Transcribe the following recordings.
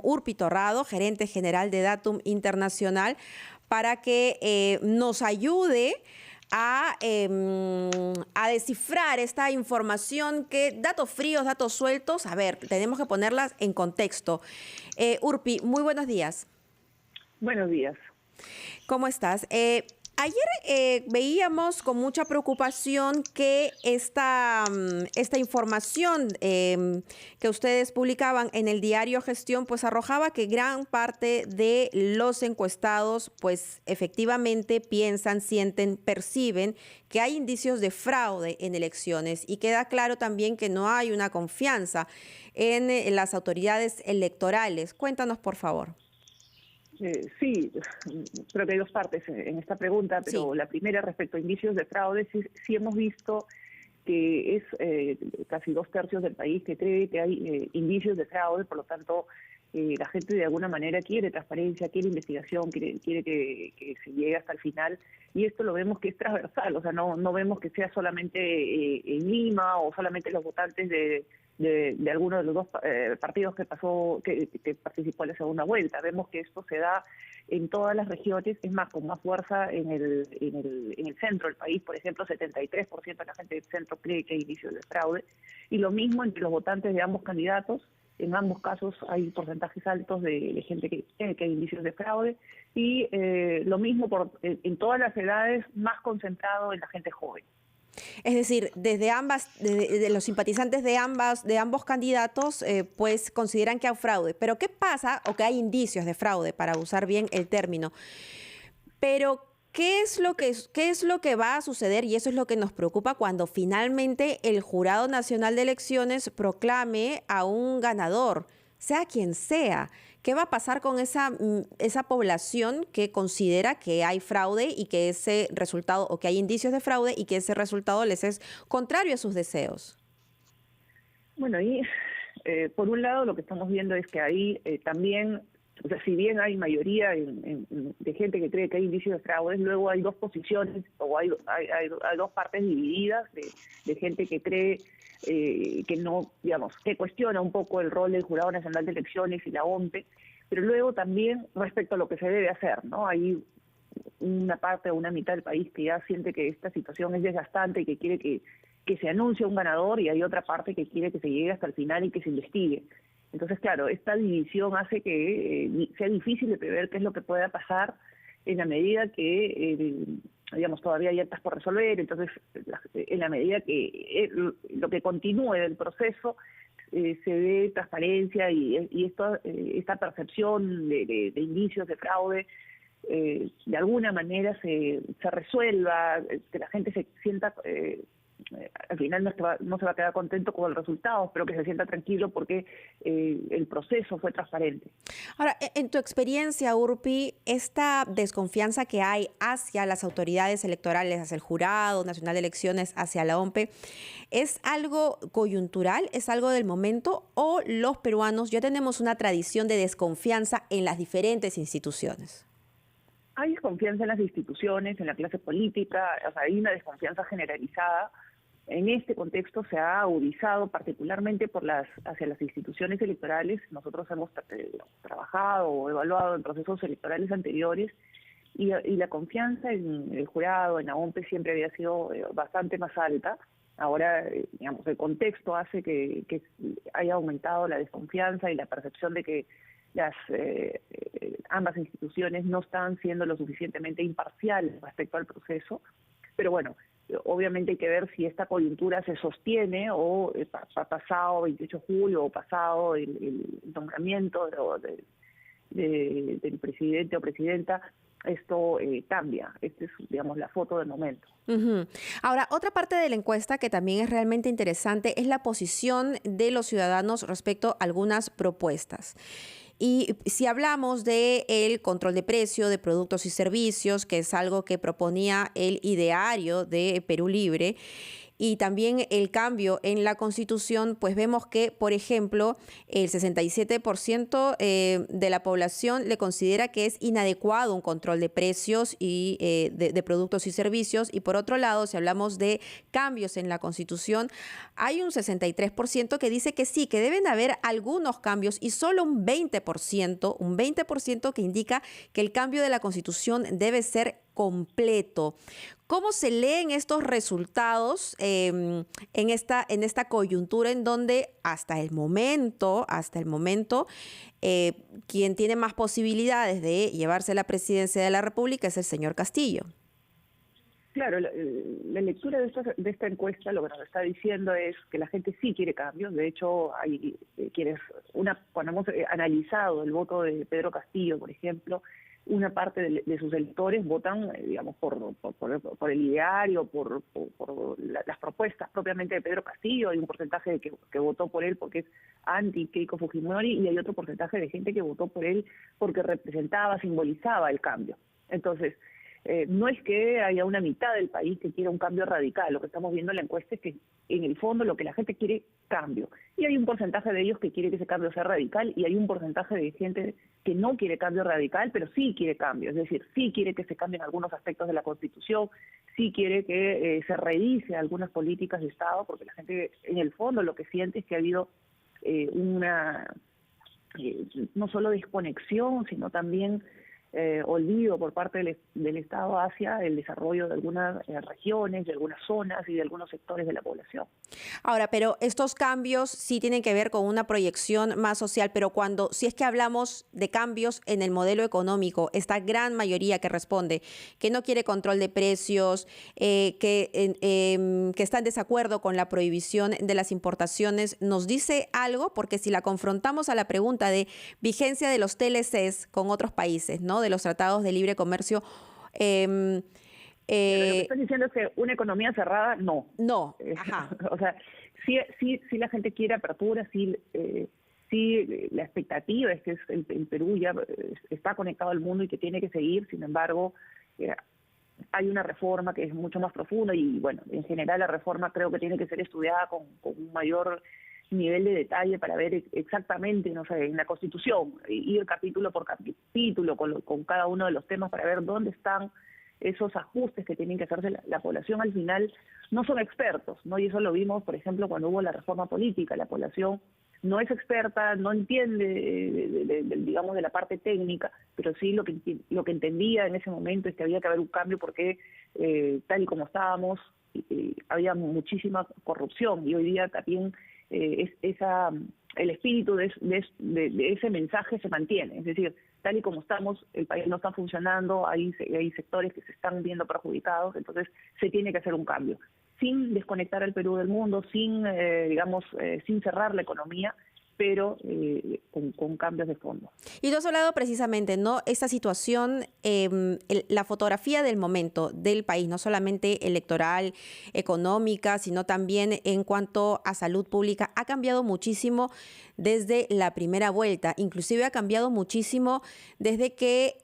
Urpi Torrado, gerente general de Datum Internacional, para que nos ayude a descifrar esta información que datos fríos, datos sueltos, a ver, tenemos que ponerlas en contexto. Urpi, muy buenos días. Buenos días. ¿Cómo estás? Ayer veíamos con mucha preocupación que esta información que ustedes publicaban en el diario Gestión pues arrojaba que gran parte de los encuestados pues efectivamente piensan, sienten, perciben que hay indicios de fraude en elecciones y queda claro también que no hay una confianza en las autoridades electorales. Cuéntanos, por favor. Sí, creo que hay dos partes en esta pregunta, pero Sí. la primera respecto a indicios de fraude, sí hemos visto que es casi 2/3 del país que cree que hay indicios de fraude, por lo tanto la gente de alguna manera quiere transparencia, quiere investigación, quiere que se llegue hasta el final, y esto lo vemos que es transversal, o sea, no vemos que sea solamente en Lima o solamente los votantes de alguno de los dos partidos que participó en la segunda vuelta. Vemos que esto se da en todas las regiones, es más, con más fuerza en el centro del país. Por ejemplo, 73% de la gente del centro cree que hay indicios de fraude, y lo mismo entre los votantes de ambos candidatos. En ambos casos hay porcentajes altos de gente que cree que hay indicios de fraude, y lo mismo en todas las edades, más concentrado en la gente joven. Es decir, desde los simpatizantes de ambos candidatos, pues consideran que hay fraude. Pero ¿qué pasa? O que hay indicios de fraude, para usar bien el término. Pero ¿qué es lo que va a suceder? Y eso es lo que nos preocupa cuando finalmente el Jurado Nacional de Elecciones proclame a un ganador, sea quien sea. ¿Qué va a pasar con esa población que considera que hay fraude y que ese resultado, o que hay indicios de fraude y que ese resultado les es contrario a sus deseos? Bueno, y por un lado lo que estamos viendo es que ahí también, o sea, si bien hay mayoría de gente que cree que hay indicios de fraude, luego hay dos posiciones o hay dos partes divididas de gente que cree que no, digamos, que cuestiona un poco el rol del Jurado Nacional de Elecciones y la OMPE, pero luego también respecto a lo que se debe hacer, ¿no? Hay una parte o una mitad del país que ya siente que esta situación es desgastante y que quiere que se anuncie un ganador, y hay otra parte que quiere que se llegue hasta el final y que se investigue. Entonces, claro, esta división hace que sea difícil de prever qué es lo que pueda pasar en la medida que, digamos, todavía hay actas por resolver. Entonces, en la medida que lo que continúe del proceso se dé transparencia y esta percepción de indicios de fraude de alguna manera se resuelva, que la gente se sienta... al final no se va a quedar contento con el resultado, pero que se sienta tranquilo porque el proceso fue transparente. Ahora, en tu experiencia, Urpi, esta desconfianza que hay hacia las autoridades electorales, hacia el Jurado Nacional de Elecciones, hacia la OMPE, ¿es algo coyuntural, es algo del momento, o los peruanos ya tenemos una tradición de desconfianza en las diferentes instituciones? Hay desconfianza en las instituciones, en la clase política, o sea, hay una desconfianza generalizada. En este contexto se ha agudizado particularmente hacia las instituciones electorales. Nosotros hemos trabajado o evaluado en procesos electorales anteriores, y la confianza en el jurado, en la OMPE, siempre había sido bastante más alta. Ahora, digamos, el contexto hace que haya aumentado la desconfianza y la percepción de que ambas instituciones no están siendo lo suficientemente imparciales respecto al proceso. Pero bueno, obviamente hay que ver si esta coyuntura se sostiene o pasado 28 de julio o pasado el nombramiento del presidente o presidenta, esto cambia. Esta es, digamos, la foto del momento. Ahora, otra parte de la encuesta que también es realmente interesante es la posición de los ciudadanos respecto a algunas propuestas. Y si hablamos del control de precio de productos y servicios, que es algo que proponía el ideario de Perú Libre, y también el cambio en la Constitución, pues vemos que, por ejemplo, el 67% de la población le considera que es inadecuado un control de precios y de productos y servicios. Y por otro lado, si hablamos de cambios en la Constitución, hay un 63% que dice que sí, que deben haber algunos cambios y solo un 20% que indica que el cambio de la Constitución debe ser completo. ¿Cómo se leen estos resultados en esta coyuntura en donde hasta el momento, quien tiene más posibilidades de llevarse la presidencia de la República es el señor Castillo? Claro, la lectura de esta encuesta lo que nos está diciendo es que la gente sí quiere cambios. De hecho, hay cuando hemos analizado el voto de Pedro Castillo, por ejemplo, una parte de sus electores votan, digamos, por el ideario, por las propuestas propiamente de Pedro Castillo. Hay un porcentaje que votó por él porque es anti Keiko Fujimori y hay otro porcentaje de gente que votó por él porque representaba, simbolizaba el cambio. Entonces, no es que haya una mitad del país que quiera un cambio radical. Lo que estamos viendo en la encuesta es que, en el fondo, lo que la gente quiere cambio. Y hay un porcentaje de ellos que quiere que ese cambio sea radical y hay un porcentaje de gente que no quiere cambio radical, pero sí quiere cambio. Es decir, sí quiere que se cambien algunos aspectos de la Constitución, sí quiere que se revise algunas políticas de Estado, porque la gente, en el fondo, lo que siente es que ha habido no solo desconexión, sino también olvido por parte del Estado hacia el desarrollo de algunas regiones, de algunas zonas y de algunos sectores de la población. Ahora, pero estos cambios sí tienen que ver con una proyección más social, pero si es que hablamos de cambios en el modelo económico, esta gran mayoría que responde que no quiere control de precios, que está en desacuerdo con la prohibición de las importaciones, ¿nos dice algo? Porque si la confrontamos a la pregunta de vigencia de los TLCs con otros países, ¿no?, de los tratados de libre comercio. Lo que están diciendo es que una economía cerrada, no. No, ajá. O sea, sí la gente quiere apertura, sí la expectativa es que el Perú ya está conectado al mundo y que tiene que seguir. Sin embargo, hay una reforma que es mucho más profunda y, bueno, en general la reforma creo que tiene que ser estudiada con un mayor nivel de detalle para ver exactamente, no sé, en la Constitución, ir capítulo por capítulo con cada uno de los temas para ver dónde están esos ajustes que tienen que hacerse. La población al final no son expertos, ¿no? Y eso lo vimos, por ejemplo, cuando hubo la reforma política. La población no es experta, no entiende, digamos, de la parte técnica, pero sí lo que entendía en ese momento es que había que haber un cambio porque tal y como estábamos, había muchísima corrupción y hoy día también el espíritu de ese mensaje se mantiene. Es decir, tal y como estamos, el país no está funcionando, hay sectores que se están viendo perjudicados, entonces se tiene que hacer un cambio, sin desconectar al Perú del mundo, sin cerrar la economía, pero con cambios de fondo. Y tú has hablado precisamente, ¿no?, esta situación, la fotografía del momento del país, no solamente electoral, económica, sino también en cuanto a salud pública, ha cambiado muchísimo desde la primera vuelta. Inclusive ha cambiado muchísimo desde que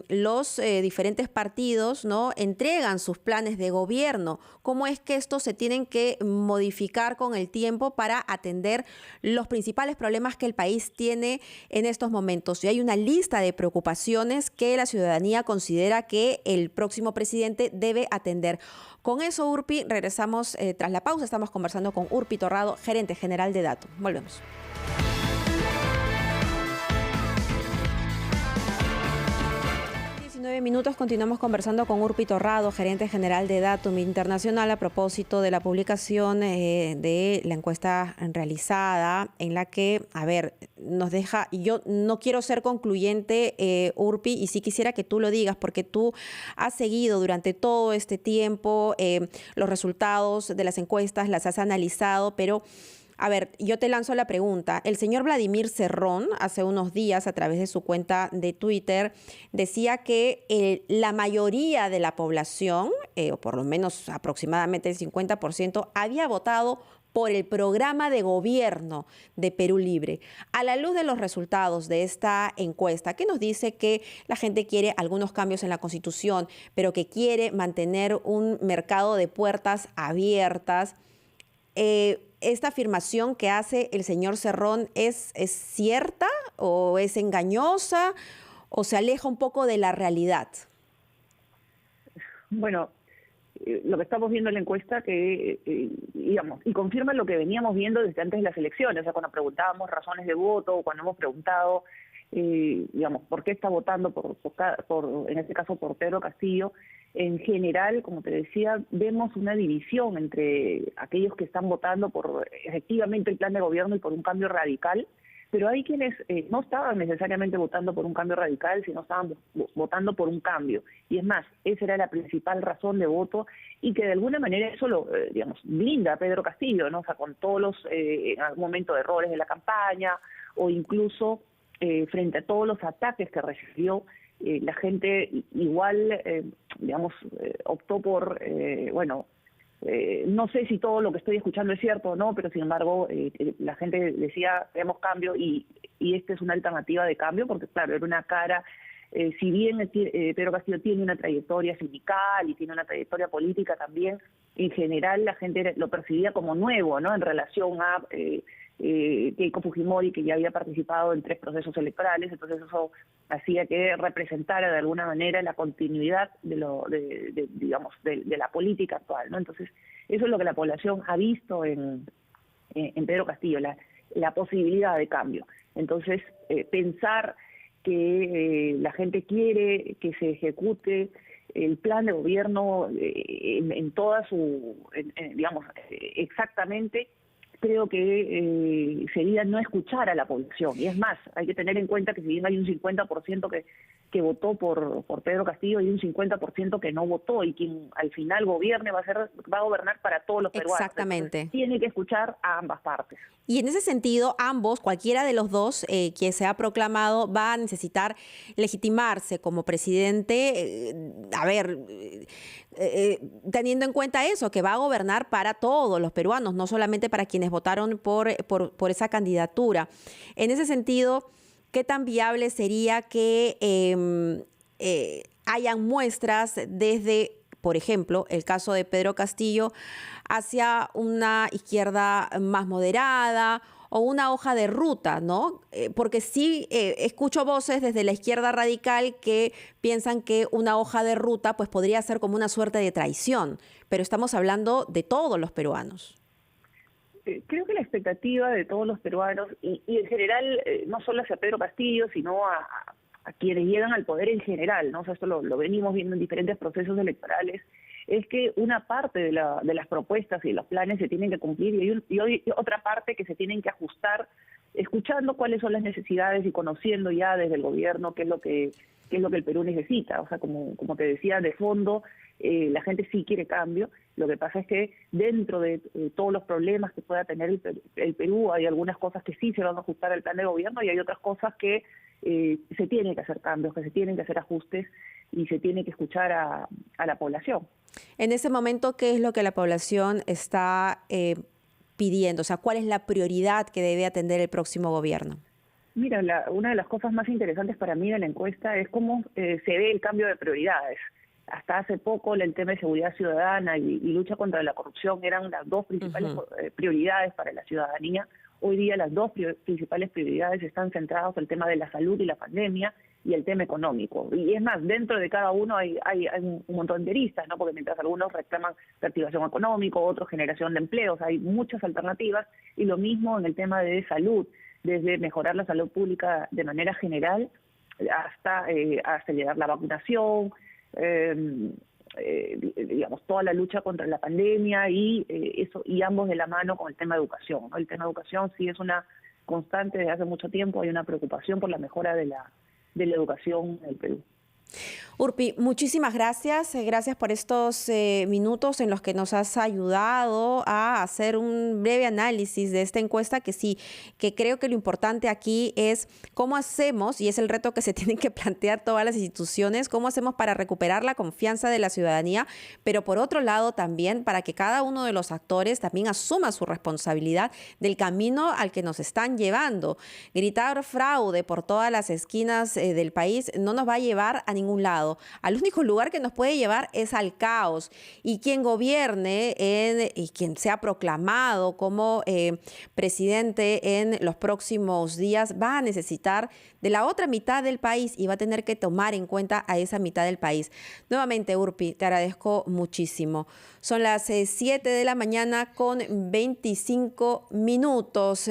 los diferentes partidos, ¿no?, entregan sus planes de gobierno. ¿Cómo es que estos se tienen que modificar con el tiempo para atender los principales problemas que el país tiene en estos momentos? Y hay una lista de preocupaciones que la ciudadanía considera que el próximo presidente debe atender. Con eso, Urpi, regresamos tras la pausa. Estamos conversando con Urpi Torrado, gerente general de Datum. Volvemos. 19 minutos, continuamos conversando con Urpi Torrado, gerente general de Datum Internacional, a propósito de la publicación de la encuesta realizada, en la que, nos deja, y yo no quiero ser concluyente, Urpi, y sí quisiera que tú lo digas, porque tú has seguido durante todo este tiempo los resultados de las encuestas, las has analizado, pero yo te lanzo la pregunta. El señor Vladimir Cerrón, hace unos días, a través de su cuenta de Twitter, decía que la mayoría de la población, o por lo menos aproximadamente el 50%, había votado por el programa de gobierno de Perú Libre. A la luz de los resultados de esta encuesta, que nos dice que la gente quiere algunos cambios en la Constitución, pero que quiere mantener un mercado de puertas abiertas, ¿esta afirmación que hace el señor Cerrón es cierta o es engañosa o se aleja un poco de la realidad? Bueno, lo que estamos viendo en la encuesta digamos, y confirma lo que veníamos viendo desde antes de las elecciones, o sea, cuando preguntábamos razones de voto, o cuando hemos preguntado, digamos, por qué está votando en este caso, por Pedro Castillo. En general, como te decía, vemos una división entre aquellos que están votando por efectivamente el plan de gobierno y por un cambio radical, pero hay quienes no estaban necesariamente votando por un cambio radical, sino estaban votando por un cambio. Y es más, esa era la principal razón de voto y que de alguna manera eso lo, digamos, blinda a Pedro Castillo, ¿no? O sea, con todos los, en algún momento, errores de la campaña o incluso frente a todos los ataques que recibió, la gente igual, digamos, optó por, no sé si todo lo que estoy escuchando es cierto o no, pero sin embargo la gente decía, queremos cambio y esta es una alternativa de cambio, porque claro, era una cara, si bien Pedro Castillo tiene una trayectoria sindical y tiene una trayectoria política también, en general la gente lo percibía como nuevo, ¿no? En relación a Keiko Fujimori, que ya había participado en 3 procesos electorales, entonces eso hacía que representara de alguna manera la continuidad digamos, de la política actual, ¿no? Entonces, eso es lo que la población ha visto en Pedro Castillo, la posibilidad de cambio. Entonces, pensar que la gente quiere que se ejecute el plan de gobierno en toda digamos, exactamente, creo que sería no escuchar a la población. Y es más, hay que tener en cuenta que si bien hay un 50% que votó por Pedro Castillo, hay un 50% que no votó, y quien al final gobierne va a gobernar para todos los peruanos. Exactamente. Entonces, tiene que escuchar a ambas partes. Y en ese sentido, ambos, cualquiera de los dos que se ha proclamado, va a necesitar legitimarse como presidente, teniendo en cuenta eso, que va a gobernar para todos los peruanos, no solamente para quienes votaron por esa candidatura. En ese sentido, ¿qué tan viable sería que hayan muestras desde, por ejemplo, el caso de Pedro Castillo, hacia una izquierda más moderada o una hoja de ruta, ¿no? Porque sí escucho voces desde la izquierda radical que piensan que una hoja de ruta pues podría ser como una suerte de traición, pero estamos hablando de todos los peruanos. Creo que la expectativa de todos los peruanos, y en general, no solo hacia Pedro Castillo, sino a quienes llegan al poder en general, ¿no? O sea, esto lo venimos viendo en diferentes procesos electorales, es que una parte de las propuestas y los planes se tienen que cumplir y hay otra parte que se tienen que ajustar, escuchando cuáles son las necesidades y conociendo ya desde el gobierno qué es lo que el Perú necesita. O sea, como te decía, de fondo, la gente sí quiere cambio. Lo que pasa es que dentro de todos los problemas que pueda tener el Perú, hay algunas cosas que sí se van a ajustar al plan de gobierno y hay otras cosas que se tienen que hacer cambios, que se tienen que hacer ajustes y se tiene que escuchar a la población. En ese momento, ¿qué es lo que la población está pidiendo? O sea, ¿cuál es la prioridad que debe atender el próximo gobierno? Mira, una de las cosas más interesantes para mí de la encuesta es cómo se ve el cambio de prioridades. Hasta hace poco el tema de seguridad ciudadana y lucha contra la corrupción eran las 2 principales prioridades para la ciudadanía. Hoy día las 2 principales prioridades están centradas en el tema de la salud y la pandemia y el tema económico. Y es más, dentro de cada uno hay un montón de aristas, ¿no? Porque mientras algunos reclaman reactivación económica, otros generación de empleos, hay muchas alternativas, y lo mismo en el tema de salud, desde mejorar la salud pública de manera general hasta acelerar la vacunación, digamos, toda la lucha contra la pandemia y ambos de la mano con el tema de educación, ¿no? El tema de educación sí es una constante desde hace mucho tiempo, hay una preocupación por la mejora de la educación en el Perú. Urpi, muchísimas gracias. Gracias por estos minutos en los que nos has ayudado a hacer un breve análisis de esta encuesta que sí, que creo que lo importante aquí es cómo hacemos, y es el reto que se tienen que plantear todas las instituciones, cómo hacemos para recuperar la confianza de la ciudadanía, pero por otro lado también para que cada uno de los actores también asuma su responsabilidad del camino al que nos están llevando. Gritar fraude por todas las esquinas del país no nos va a llevar a ningún lado. Al único lugar que nos puede llevar es al caos. Y quien gobierne y quien sea proclamado como presidente en los próximos días va a necesitar de la otra mitad del país y va a tener que tomar en cuenta a esa mitad del país. Nuevamente, Urpi, te agradezco muchísimo. Son las 7 de la mañana con 25 minutos.